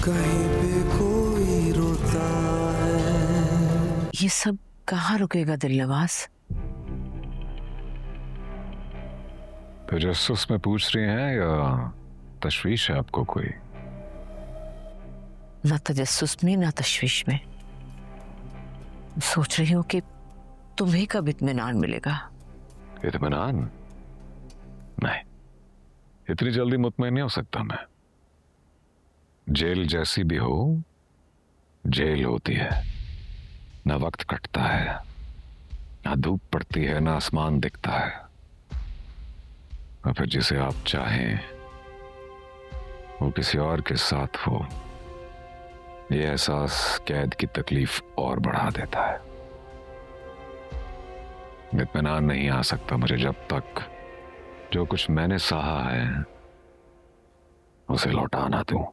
कहीं पे कोई रोता है। ये सब कहाँ रुकेगा दिलनवाज? तजस्सुस में पूछ रही हैं या तशवीश है आपको कोई? ना तजस्सुस में ना तशवीश में। सोच रही हूँ कि तुम्हें कब इत्मीनान मिलेगा। इत्मीनान? नहीं, इतनी जल्दी मुतमईन नहीं हो सकता मैं। जेल जैसी भी हो, जेल होती है। ना वक्त कटता है, ना धूप पड़ती है, ना आसमान दिखता है। और फिर जिसे आप चाहें वो किसी और के साथ हो, ये एहसास कैद की तकलीफ और बढ़ा देता है। इत्मीनान नहीं आ सकता मुझे जब तक जो कुछ मैंने सहा है उसे लौटा ना दूं।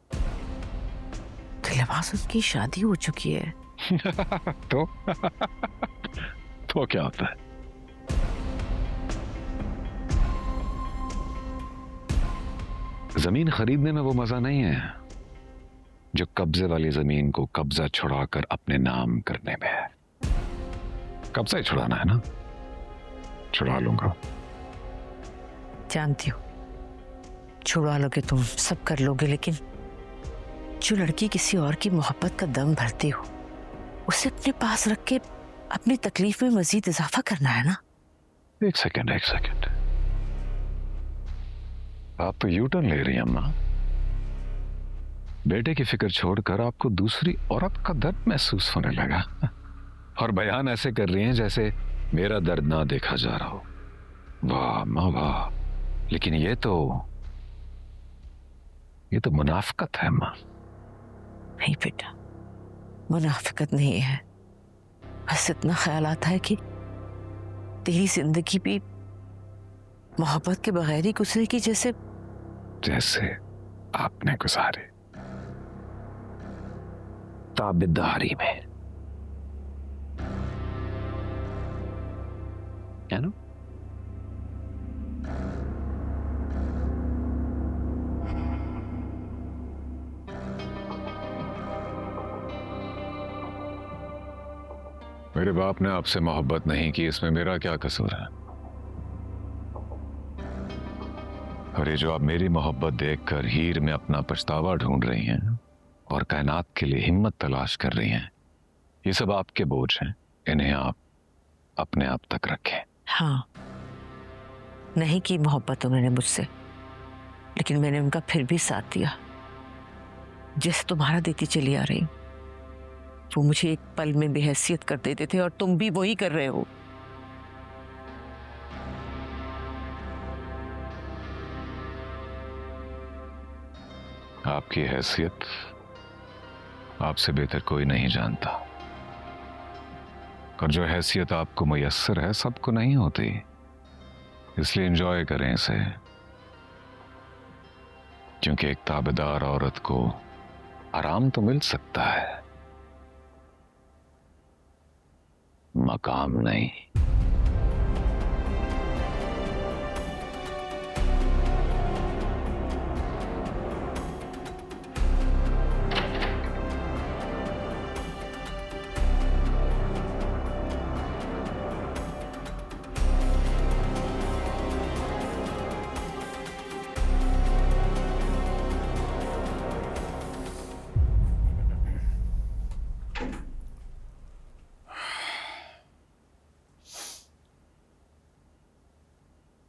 दिलनवाज, उसकी शादी हो चुकी है। तो तो क्या होता है? जमीन खरीदने में वो मजा नहीं है जो कब्जे वाली जमीन को कब्जा छुड़ाकर अपने नाम करने में है। कब्जा ही छुड़ाना है ना, छुड़ा लूंगा। जानती हो, छुड़ा लोगे तुम, सब कर लोगे, लेकिन जो लड़की किसी और की मोहब्बत का दम भरती हो, उसे अपने पास रख के अपनी तकलीफ में मजीद इजाफा करना है ना। एक सेकंड। आप तो यू टर्न ले रही हैं अम्मा। बेटे की फिक्र छोड़कर आपको दूसरी औरत का दर्द महसूस होने लगा, और बयान ऐसे कर रही हैं जैसे मेरा दर्द ना देखा जा रहा हो। वाह अम्मा वाह, लेकिन ये तो मुनाफिकत है अम्मा। नहीं बेटा, मुनाफिकत नहीं है। बस इतना ख्याल आता है कि तेरी जिंदगी भी मोहब्बत के बगैर ही गुजरेगी, जैसे आपने गुजारी, ताबेदारी में, है ना? मेरे बाप ने आपसे मोहब्बत नहीं की, इसमें मेरा क्या कसूर है? और ये जो आप मेरी मोहब्बत देखकर हीर में अपना पछतावा ढूंढ रही हैं और कायनात के लिए हिम्मत तलाश कर रही हैं, ये सब आपके बोझ हैं। इन्हें आप अपने आप तक रखें। हाँ, नहीं की मोहब्बत उन्होंने मुझसे, लेकिन मैंने उनका फिर भी साथ दिया, जैसे तुम्हारा देती चली आ रही। वो मुझे एक पल में बेहैसियत कर देते थे और तुम भी वही कर रहे हो। आपकी हैसियत आपसे बेहतर कोई नहीं जानता, और जो हैसियत आपको मुयस्सर है सबको नहीं होती, इसलिए एंजॉय करें इसे। क्योंकि एक ताबेदार औरत को आराम तो मिल सकता है, मकाम नहीं।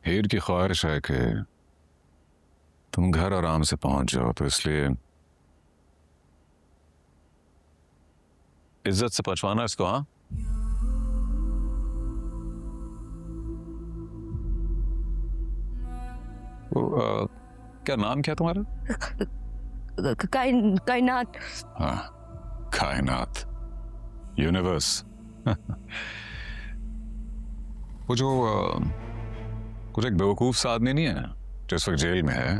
हीर की ख्वाहिश है कि तुम घर आराम से पहुंच जाओ, तो इसलिए इज्जत से पहुंचवाना इसको। हाँ, क्या नाम क्या तुम्हारा? कायनात। हाँ, कायनात, यूनिवर्स। वो जो कुछ एक बेवकूफ सा आदमी नहीं है जो इस वक्त जेल में है,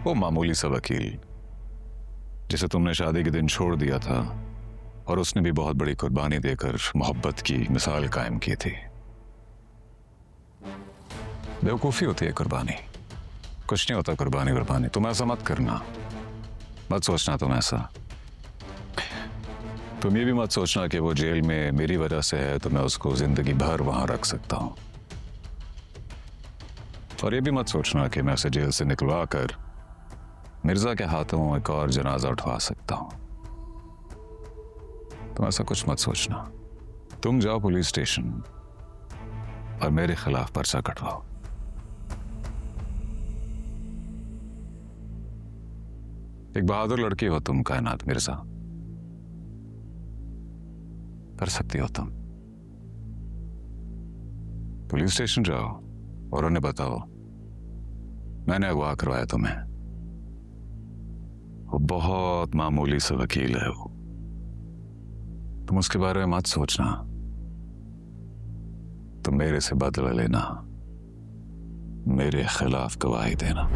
वो मामूली सा वकील जिसे तुमने शादी के दिन छोड़ दिया था, और उसने भी बहुत बड़ी कुर्बानी देकर मोहब्बत की मिसाल कायम की थी। बेवकूफी होती है कुर्बानी, कुछ नहीं होता कुर्बानी। तुम ऐसा मत करना, मत सोचना तुम ऐसा। तुम ये भी मत सोचना कि वो जेल में मेरी वजह से है तो मैं उसको जिंदगी भर वहां रख सकता हूं। और ये भी मत सोचना कि मैं उसे जेल से निकलवा कर मिर्जा के हाथों एक और जनाजा उठवा सकता हूं। तुम ऐसा कुछ मत सोचना। तुम जाओ पुलिस स्टेशन और मेरे खिलाफ पर्चा कटवाओ। एक बहादुर लड़की हो तुम कायनात मिर्जा, कर सकती हो तुम। पुलिस स्टेशन जाओ और उन्हें बताओ मैंने अगवा करवाया तुम्हें। वो बहुत मामूली सा वकील है वो, तुम उसके बारे में मत सोचना। तुम मेरे से बदला लेना, मेरे खिलाफ गवाही देना।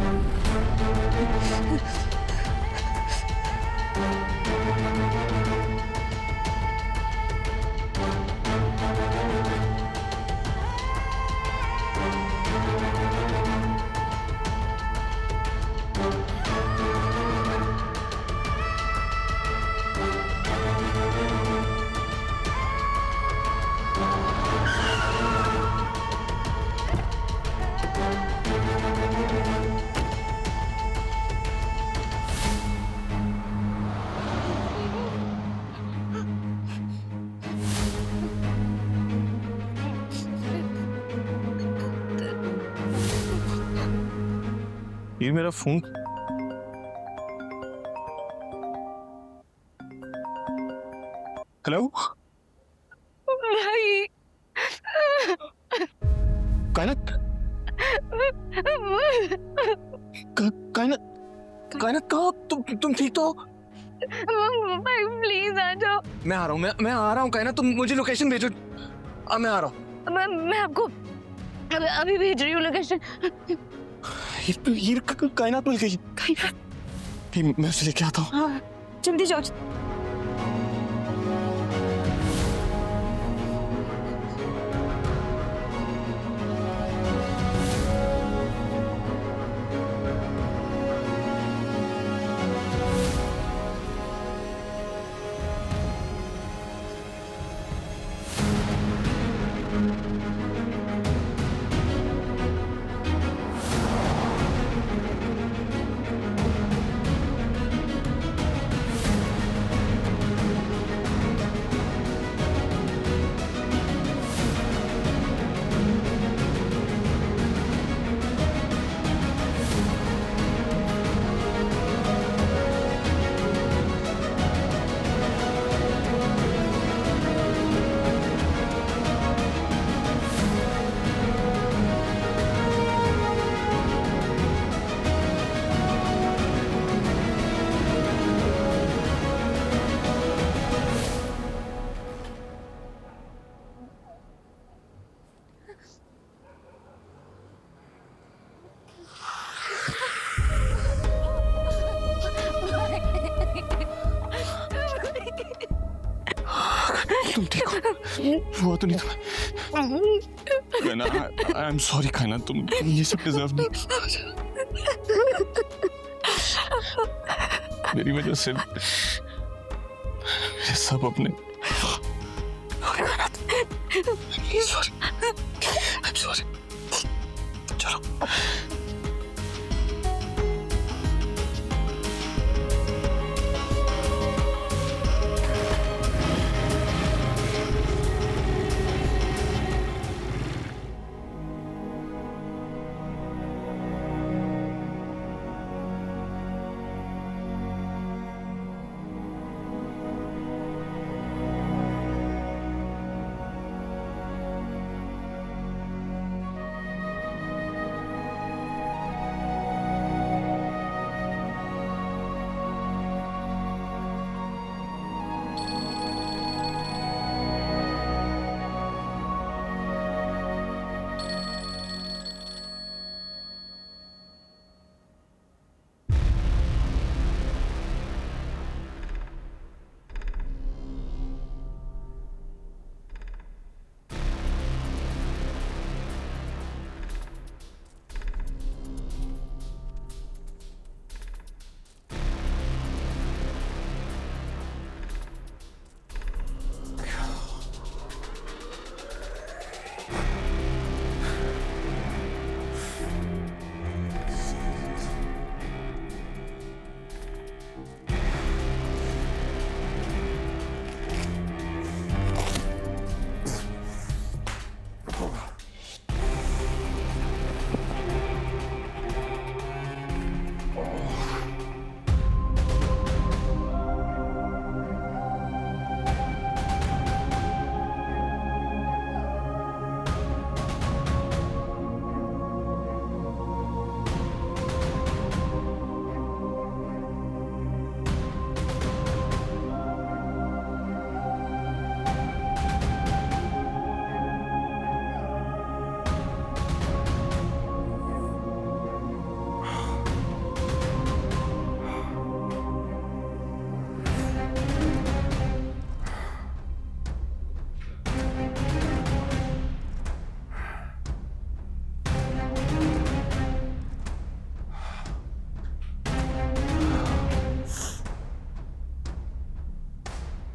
ये मेरा फोन। हेलो भाई, कायनात, कायनात, कायनात कहाँ? तुम ठीक तो हो? भाई प्लीज आ जाओ। मैं आ रहा हूँ, मैं आ रहा हूँ कायनात, तुम मुझे लोकेशन भेजो। मैं आ रहा हूँ। मैं आपको अभी भेज रही हूँ लोकेशन। ये कायनात मिल गई। कायनात, मैं उसे लेके आता हूँ। हाँ, जल्दी जाओ। तुम ठीक हो? हुआ तो नहीं तुम्हें? आई एम सॉरी कायनात, तुम ये सब डिजर्व नहीं। मेरी वजह से ये सब अपने। Sorry, I am sorry. चलो।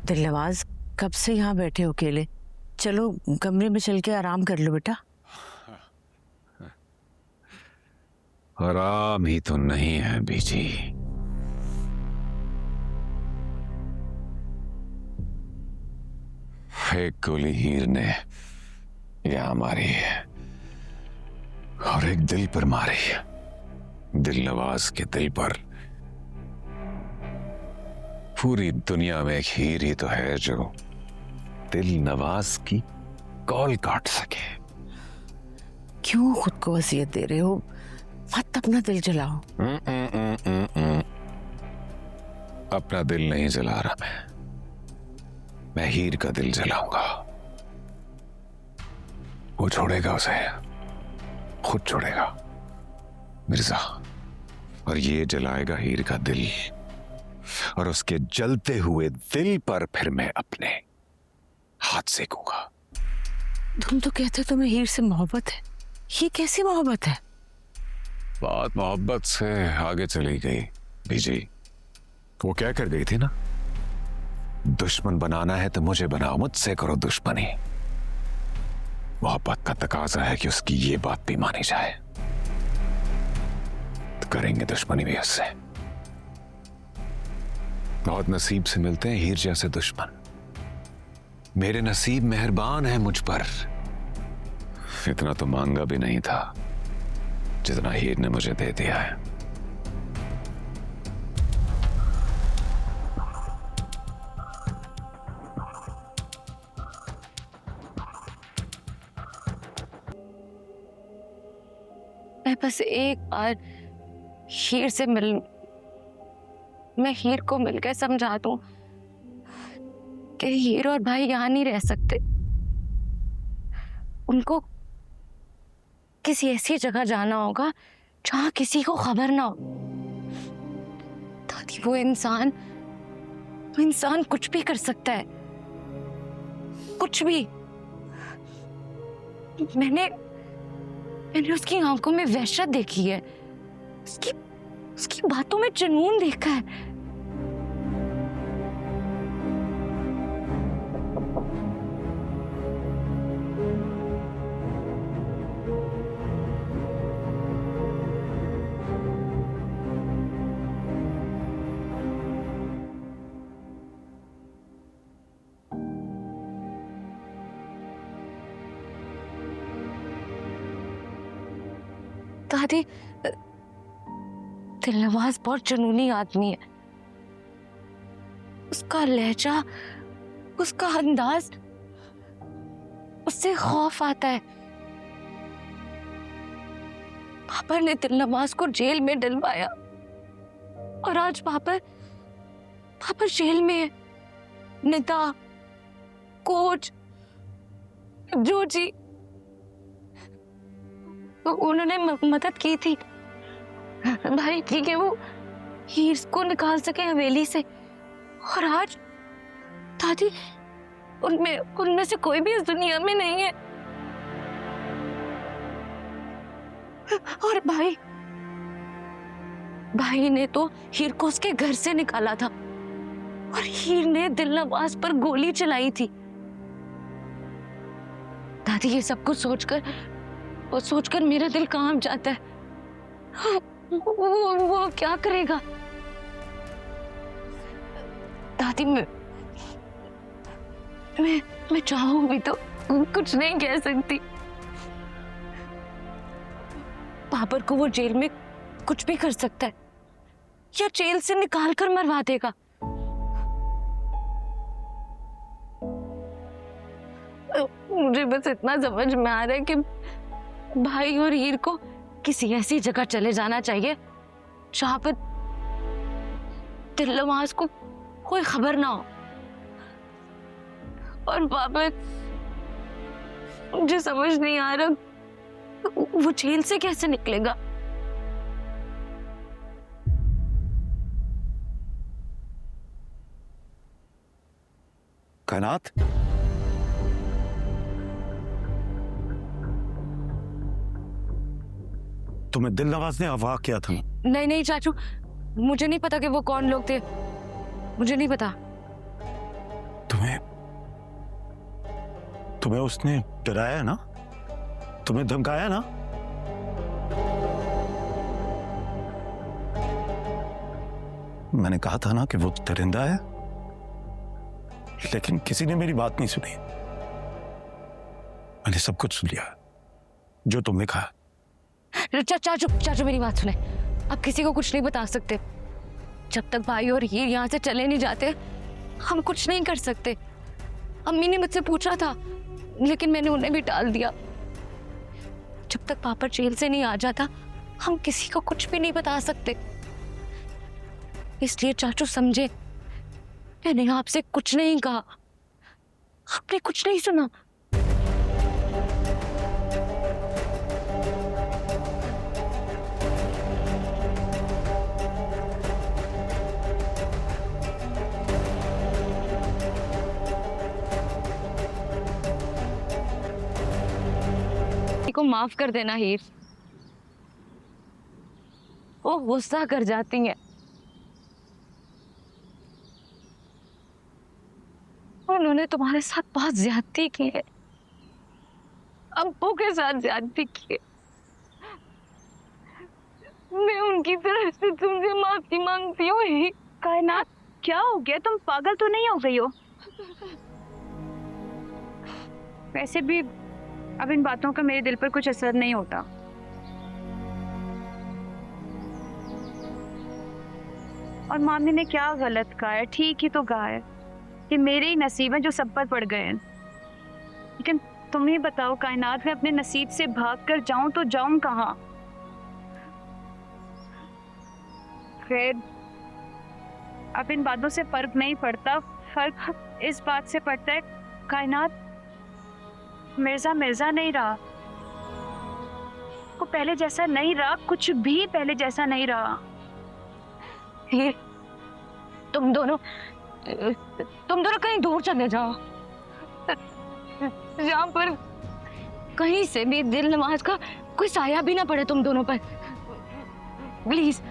दिलनवाज, कब से यहाँ बैठे हो अकेले? चलो कमरे में चल के आराम कर लो बेटा। आराम ही तो नहीं है बीजी। एक गोली हीर ने यहां मारी है और एक दिल पर मारी। दिलनवाज के दिल पर। पूरी दुनिया में एक हीर ही तो है जो दिलनवाज की कॉल काट सके। क्यों खुद को वसीयत दे रहे हो? मत अपना दिल जलाओ। अपना दिल नहीं जला रहा मैं हीर का दिल जलाऊंगा। वो छोड़ेगा उसे, खुद छोड़ेगा मिर्जा, और ये जलाएगा हीर का दिल, और उसके जलते हुए दिल पर फिर मैं अपने हाथ सेकूंगा। तुम तो कहते हो तुम्हें हीर से मोहब्बत है। ये कैसी मोहब्बत है? बात मोहब्बत से आगे चली गई बीजी। वो क्या कर गई थी ना, दुश्मन बनाना है तो मुझे बनाओ, मुझसे करो दुश्मनी। मोहब्बत का तकाजा है कि उसकी ये बात भी मानी जाए, तो करेंगे दुश्मनी भी उससे। बहुत नसीब से मिलते हैं हीर जैसे दुश्मन। मेरे नसीब मेहरबान है मुझ पर। इतना तो मांगा भी नहीं था जितना हीर ने मुझे दे दिया है। मैं बस एक बार हीर से मैं हीर को मिलकर समझा दूं कि हीर और भाई यहां नहीं रह सकते। उनको किसी ऐसी जगह जाना होगा जहां किसी को खबर ना हो। दादी, वो इंसान कुछ भी कर सकता है, कुछ भी। मैंने उसकी आंखों में वहशत देखी है, उसकी बातों में जुनून देखा है। दादी, दिलनवाज बहुत जुनूनी आदमी है। उसका लहजा, उसका अंदाज, उससे खौफ आता है। पापा ने दिलनवाज को जेल में डलवाया और आज पापा जेल में है। निदा, कोच, जोजी, उन्होंने मदद की थी भाई की कि वो हीर को निकाल सके हवेली से। और आज दादी, उनमें से कोई भी इस दुनिया में नहीं है। और भाई ने तो हीर को उसके घर से निकाला था और हीर ने दिलनवाज पर गोली चलाई थी। दादी, ये सब कुछ सोचकर मेरा दिल कांप जाता है। वो क्या करेगा? दादी, मैं चाहूं भी तो कुछ नहीं कह सकती। पापा को वो जेल में कुछ भी कर सकता है या जेल से निकाल कर मरवा देगा। मुझे बस इतना समझ में आ रहा है कि भाई और हीर को किसी ऐसी जगह चले जाना चाहिए जहां पर दिलनवाज को कोई खबर ना हो। और पापा, मुझे समझ नहीं आ रहा वो जेल से कैसे निकलेगा। कायनात, तुम्हें दिलनवाज ने अगवा किया था? नहीं चाचू, मुझे नहीं पता कि वो कौन लोग थे। मुझे नहीं पता। तुम्हें उसने डराया ना, तुम्हें धमकाया ना? मैंने कहा था ना कि वो दरिंदा है, लेकिन किसी ने मेरी बात नहीं सुनी। मैंने सब कुछ सुन लिया जो तुमने कहा। चाचू चाचू मेरी बात सुने, आप किसी को कुछ नहीं बता सकते। जब तक भाई और हीर यहाँ से चले नहीं जाते हम कुछ नहीं कर सकते। अम्मी ने मुझसे पूछा था लेकिन मैंने उन्हें भी टाल दिया। जब तक पापा जेल से नहीं आ जाता हम किसी को कुछ भी नहीं बता सकते। इसलिए चाचू समझे, मैंने आपसे कुछ नहीं कहा, आपने कुछ नहीं सुना। को माफ कर देना हीर, वो गुस्सा कर जाती हैं। उन्होंने तुम्हारे साथ बहुत ज्यादती की है, अब्बू के साथ ज्यादती की है। मैं उनकी तरफ से तुमसे माफी मांगती हूँ हीर। कायनात, क्या हो गया? तुम पागल तो नहीं हो गई हो? वैसे भी अब इन बातों का मेरे दिल पर कुछ असर नहीं होता। और मामी ने क्या गलत कहा है? ठीक ही तो कहा है कि मेरे ही नसीब हैं जो सब पर पड़ गए हैं। लेकिन तुम ही बताओ कायनात, मैं अपने नसीब से भाग कर जाऊं तो जाऊं कहाँ? खैर, अब इन बातों से फर्क नहीं पड़ता। फर्क इस बात से पड़ता है कायनात, मिर्जा मिर्जा नहीं रहा, वो पहले जैसा नहीं रहा, कुछ भी पहले जैसा नहीं रहा। ये तुम दोनों कहीं दूर चले जाओ, जहाँ पर कहीं से भी दिल नवाज का कोई साया भी ना पड़े तुम दोनों पर, प्लीज।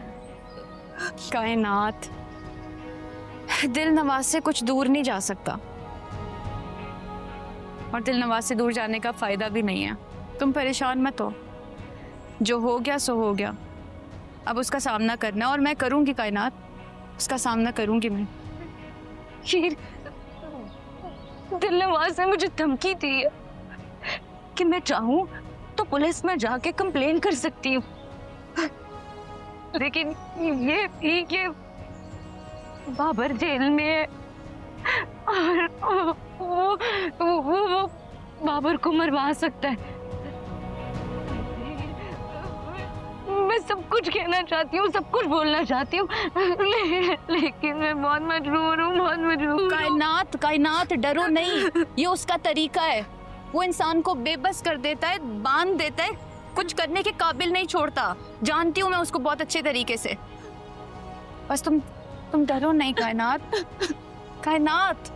कायनात, दिल नवाज से कुछ दूर नहीं जा सकता और दिल नवाज से दूर जाने का फायदा भी नहीं है। तुम परेशान मत हो, जो हो गया सो हो गया। अब उसका सामना करना और मैं करूंगी कायनात, उसका सामना करूंगी मैं। हीर, दिल नवाज ने मुझे धमकी दी है कि मैं चाहूं तो पुलिस में जाके कंप्लेन कर सकती हूँ, लेकिन ये भी कि बाबर जेल में है और वो बाबर को मरवा सकता है। मैं सब कुछ कहना चाहती हूँ, सब कुछ बोलना चाहती हूँ, लेकिन मैं बहुत मजबूर हूँ, बहुत मजबूर हूँ। कायनात, कायनात, डरो नहीं, ये उसका तरीका है। वो इंसान को बेबस कर देता है, बांध देता है, कुछ करने के काबिल नहीं छोड़ता। जानती हूँ मैं उसको बहुत अच्छे तरीके से। बस तुम डरो नहीं कायनात। कायनात,